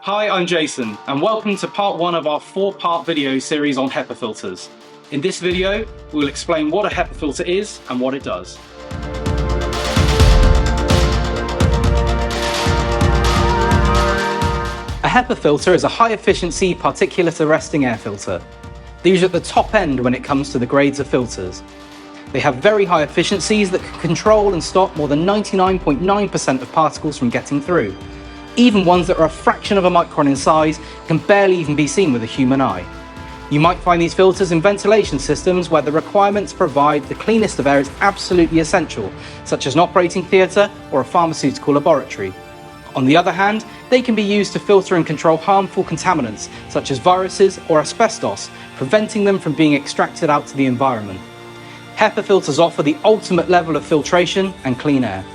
Hi, I'm Jason, and welcome to part 1 of our 4-part video series on HEPA filters. In this video, we'll explain what a HEPA filter is and what it does. A HEPA filter is a high-efficiency particulate arresting air filter. These are at the top end when it comes to the grades of filters. They have very high efficiencies that can control and stop more than 99.9% of particles from getting through. Even ones that are a fraction of a micron in size can barely even be seen with a human eye. You might find these filters in ventilation systems where the requirements to provide the cleanest of air is absolutely essential, such as an operating theatre or a pharmaceutical laboratory. On the other hand, they can be used to filter and control harmful contaminants such as viruses or asbestos, preventing them from being extracted out to the environment. HEPA filters offer the ultimate level of filtration and clean air.